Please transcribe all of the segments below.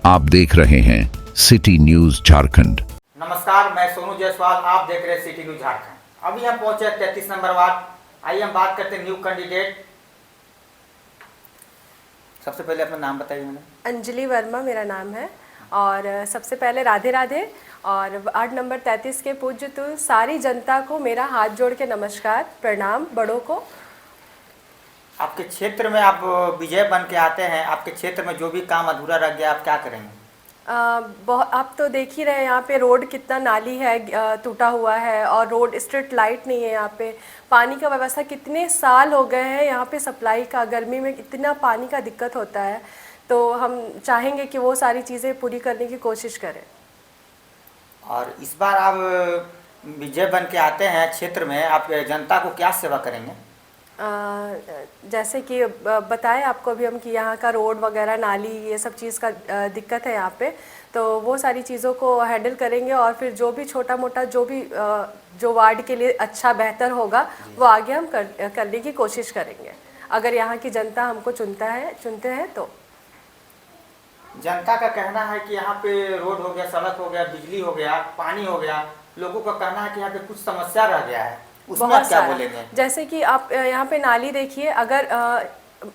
आप देख रहे हैं सिटी न्यूज झारखंड। नमस्कार, मैं सोनू जायसवाल, आप देख रहे हैं सिटी न्यूज झारखंड। अभी हम पहुंचे 33 नंबर वार्ड। आइए हम बात करते हैं न्यू कैंडिडेट। सबसे पहले अपना नाम बताइए। मैंने अंजलि वर्मा मेरा नाम है और सबसे पहले राधे राधे। और वार्ड नंबर 33 के पूज्य तो सारी जनता को मेरा हाथ जोड़ के नमस्कार, प्रणाम बड़ों को। आपके क्षेत्र में आप विजय बन के आते हैं, आपके क्षेत्र में जो भी काम अधूरा रह गया आप क्या करेंगे? आप तो देख ही रहे हैं यहाँ पे रोड कितना नाली है, टूटा हुआ है और रोड स्ट्रीट लाइट नहीं है। यहाँ पे पानी का व्यवस्था कितने साल हो गए हैं, यहाँ पे सप्लाई का गर्मी में इतना पानी का दिक्कत होता है। तो हम चाहेंगे कि वो सारी चीज़ें पूरी करने की कोशिश करें। और इस बार आप विजय बन के आते हैं क्षेत्र में, आप जनता को क्या सेवा करेंगे? जैसे कि बताएं आपको अभी हम कि यहाँ का रोड वगैरह नाली ये सब चीज़ का दिक्कत है यहाँ पे, तो वो सारी चीज़ों को हैंडल करेंगे और फिर जो भी छोटा मोटा जो भी जो वार्ड के लिए अच्छा बेहतर होगा वो आगे हम करने की कोशिश करेंगे, अगर यहाँ की जनता हमको चुनते हैं तो। जनता का कहना है कि यहाँ पे रोड हो गया, सड़क हो गया, बिजली हो गया, पानी हो गया, लोगों का कहना है कि यहाँ पे कुछ समस्या रह गया है, उसमें आप क्या बोलेंगे? जैसे कि आप यहाँ पे नाली देखिए, अगर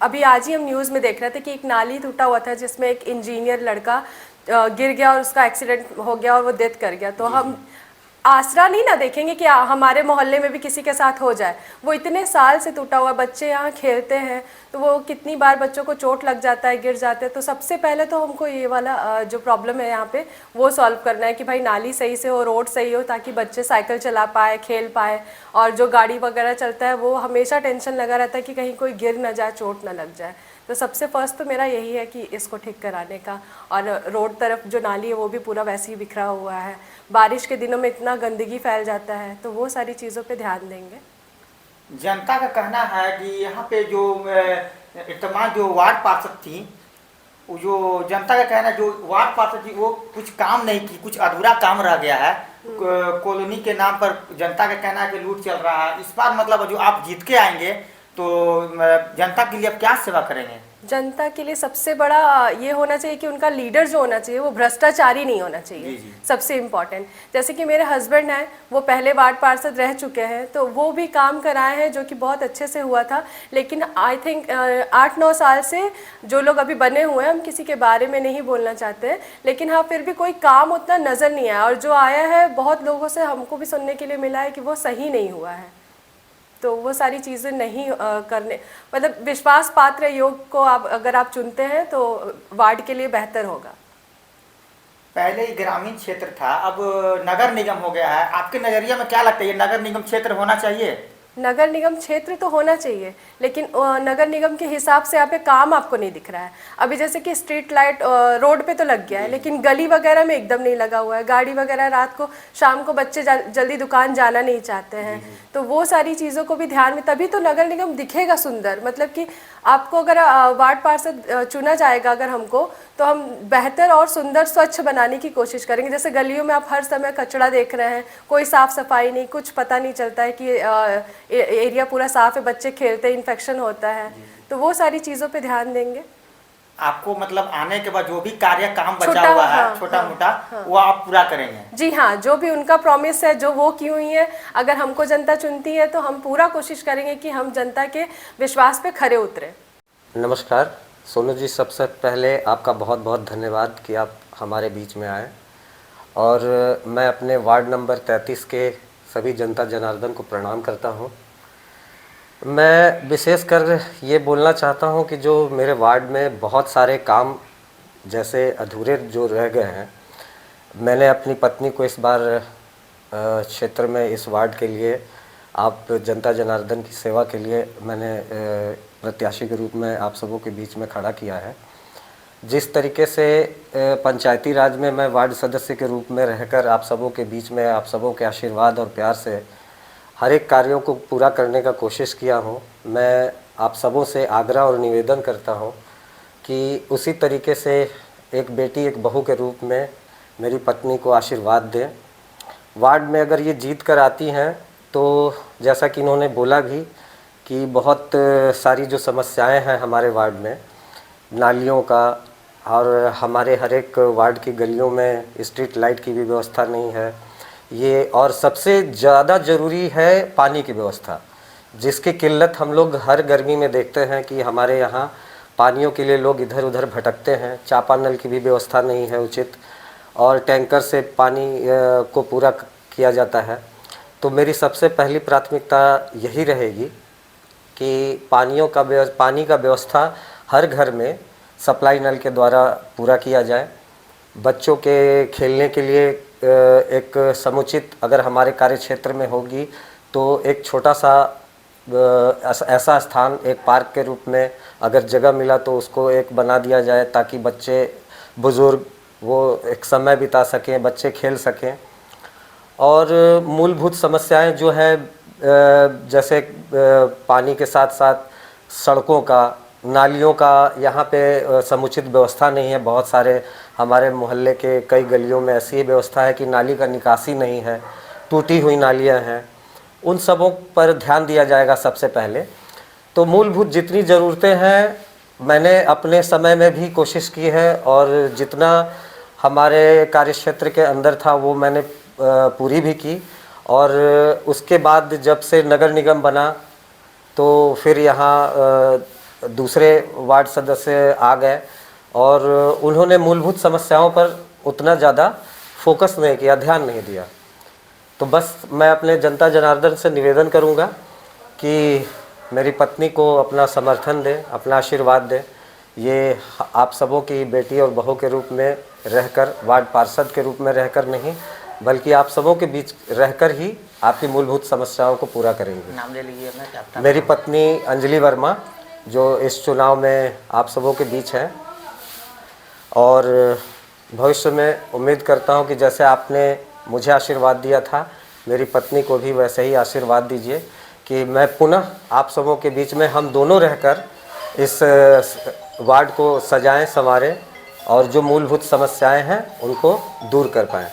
अभी आज ही हम न्यूज़ में देख रहे थे कि एक नाली टूटा हुआ था जिसमें एक इंजीनियर लड़का गिर गया और उसका एक्सीडेंट हो गया और वो डेथ कर गया। तो हम आसरा नहीं ना देखेंगे कि हमारे मोहल्ले में भी किसी के साथ हो जाए। वो इतने साल से टूटा हुआ, बच्चे यहाँ खेलते हैं तो वो कितनी बार बच्चों को चोट लग जाता है, गिर जाते हैं। तो सबसे पहले तो हमको ये वाला जो प्रॉब्लम है यहाँ पे वो सॉल्व करना है कि भाई नाली सही से हो, रोड सही हो, ताकि बच्चे साइकिल चला पाए, खेल पाए। और जो गाड़ी वगैरह चलता है वो हमेशा टेंशन लगा रहता है कि कहीं कोई गिर ना जाए, चोट ना लग जाए। तो सबसे फर्स्ट तो मेरा यही है कि इसको ठीक कराने का। और रोड तरफ जो नाली है वो भी पूरा वैसे ही बिखरा हुआ है, बारिश के दिनों में इतना गंदगी फैल जाता है, तो वो सारी चीज़ों पे ध्यान देंगे। जनता का कहना है कि यहाँ पे जो तमाम जो वार्ड पार्षद थी, जो जनता का कहना है जो वार्ड पार्षद थी वो कुछ काम नहीं की, कुछ अधूरा काम रह गया है। कॉलोनी के नाम पर जनता का कहना है कि लूट चल रहा है। इस बार मतलब जो आप जीत के आएंगे तो जनता के लिए आप क्या सेवा करेंगे? जनता के लिए सबसे बड़ा ये होना चाहिए कि उनका लीडर जो होना चाहिए वो भ्रष्टाचारी नहीं होना चाहिए। जी। सबसे इम्पॉर्टेंट, जैसे कि मेरे हस्बैंड हैं, वो पहले वार्ड पार्षद रह चुके हैं, तो वो भी काम कराए हैं जो कि बहुत अच्छे से हुआ था। लेकिन आई थिंक 8-9 साल से जो लोग अभी बने हुए हैं, हम किसी के बारे में नहीं बोलना चाहते हैं, लेकिन हाँ फिर भी कोई काम उतना नज़र नहीं आया। और जो आया है बहुत लोगों से हमको भी सुनने के लिए मिला है कि वो सही नहीं हुआ है। तो वो सारी चीज़ें नहीं करने, मतलब विश्वास पात्र योग को आप अगर आप चुनते हैं तो वार्ड के लिए बेहतर होगा। पहले ही ग्रामीण क्षेत्र था, अब नगर निगम हो गया है। आपके नज़रिया में क्या लगता है, ये नगर निगम क्षेत्र होना चाहिए? नगर निगम क्षेत्र तो होना चाहिए, लेकिन नगर निगम के हिसाब से यहाँ पे काम आपको नहीं दिख रहा है। अभी जैसे कि स्ट्रीट लाइट रोड पे तो लग गया है, लेकिन गली वगैरह में एकदम नहीं लगा हुआ है। गाड़ी वगैरह रात को शाम को बच्चे जल्दी दुकान जाना नहीं चाहते हैं, तो वो सारी चीज़ों को भी ध्यान में, तभी तो नगर निगम दिखेगा सुंदर। मतलब कि आपको अगर वार्ड पार्षद चुना जाएगा अगर हमको, तो हम बेहतर और सुंदर स्वच्छ बनाने की कोशिश करेंगे। जैसे गलियों में आप हर समय कचरा देख रहे हैं, कोई साफ़ सफाई नहीं, कुछ पता नहीं चलता है कि एरिया पूरा साफ है, बच्चे खेलते हैं, इन्फेक्शन होता है। तो वो सारी चीज़ों पे ध्यान देंगे। आपको मतलब आने के बाद जो भी कार्य काम बचा हुआ है छोटा मोटा, वो आप पूरा करेंगे? जी हाँ, जो भी उनका प्रॉमिस है, जो वो की हुई है, अगर हमको जनता चुनती है तो हम पूरा कोशिश करेंगे कि हम जनता के विश्वास पे खरे उतरे। नमस्कार सोनू जी, सबसे पहले आपका बहुत बहुत धन्यवाद कि आप हमारे बीच में आए। और मैं अपने वार्ड नंबर 33 के सभी जनता जनार्दन को प्रणाम करता हूं। मैं विशेषकर ये बोलना चाहता हूं कि जो मेरे वार्ड में बहुत सारे काम जैसे अधूरे जो रह गए हैं, मैंने अपनी पत्नी को इस बार क्षेत्र में इस वार्ड के लिए, आप जनता जनार्दन की सेवा के लिए मैंने प्रत्याशी के रूप में आप सबों के बीच में खड़ा किया है। जिस तरीके से पंचायती राज में मैं वार्ड सदस्य के रूप में रहकर आप सबों के बीच में आप सबों के आशीर्वाद और प्यार से हर एक कार्यों को पूरा करने का कोशिश किया हूँ, मैं आप सबों से आग्रह और निवेदन करता हूँ कि उसी तरीके से एक बेटी एक बहू के रूप में मेरी पत्नी को आशीर्वाद दें। वार्ड में अगर ये जीत कर आती हैं तो जैसा कि इन्होंने बोला भी कि बहुत सारी जो समस्याएं हैं हमारे वार्ड में, नालियों का, और हमारे हर एक वार्ड की गलियों में स्ट्रीट लाइट की भी व्यवस्था नहीं है ये, और सबसे ज़्यादा ज़रूरी है पानी की व्यवस्था, जिसकी किल्लत हम लोग हर गर्मी में देखते हैं कि हमारे यहाँ पानियों के लिए लोग इधर उधर भटकते हैं। चापानल की भी व्यवस्था नहीं है उचित, और टैंकर से पानी को पूरा किया जाता है। तो मेरी सबसे पहली प्राथमिकता यही रहेगी कि पानी का व्यवस्था हर घर में सप्लाई नल के द्वारा पूरा किया जाए। बच्चों के खेलने के लिए एक समुचित अगर हमारे कार्य क्षेत्र में होगी तो एक छोटा सा ऐसा स्थान एक पार्क के रूप में अगर जगह मिला तो उसको एक बना दिया जाए, ताकि बच्चे बुज़ुर्ग वो एक समय बिता सकें, बच्चे खेल सकें। और मूलभूत समस्याएं जो है जैसे पानी के साथ साथ सड़कों का, नालियों का यहाँ पे समुचित व्यवस्था नहीं है। बहुत सारे हमारे मोहल्ले के कई गलियों में ऐसी व्यवस्था है कि नाली का निकासी नहीं है, टूटी हुई नालियाँ हैं। उन सबों पर ध्यान दिया जाएगा सबसे पहले। तो मूलभूत जितनी ज़रूरतें हैं मैंने अपने समय में भी कोशिश की है, और जितना हमारे कार्यक्षेत्र के अंदर था वो मैंने पूरी भी की। और उसके बाद जब से नगर निगम बना तो फिर यहाँ दूसरे वार्ड सदस्य आ गए और उन्होंने मूलभूत समस्याओं पर उतना ज़्यादा फोकस नहीं किया, ध्यान नहीं दिया। तो बस मैं अपने जनता जनार्दन से निवेदन करूँगा कि मेरी पत्नी को अपना समर्थन दें, अपना आशीर्वाद दें। ये आप सबों की बेटी और बहू के रूप में रहकर, वार्ड पार्षद के रूप में रहकर नहीं, बल्कि आप सबों के बीच रहकर ही आपकी मूलभूत समस्याओं को पूरा करेंगे। नाम ले लीजिए अपना, क्या आपका? मेरी पत्नी अंजलि वर्मा, जो इस चुनाव में आप सबों के बीच है। और भविष्य में उम्मीद करता हूं कि जैसे आपने मुझे आशीर्वाद दिया था, मेरी पत्नी को भी वैसे ही आशीर्वाद दीजिए कि मैं पुनः आप सबों के बीच में हम दोनों रहकर इस वार्ड को सजाएं, संवारें और जो मूलभूत समस्याएं हैं उनको दूर कर पाएं।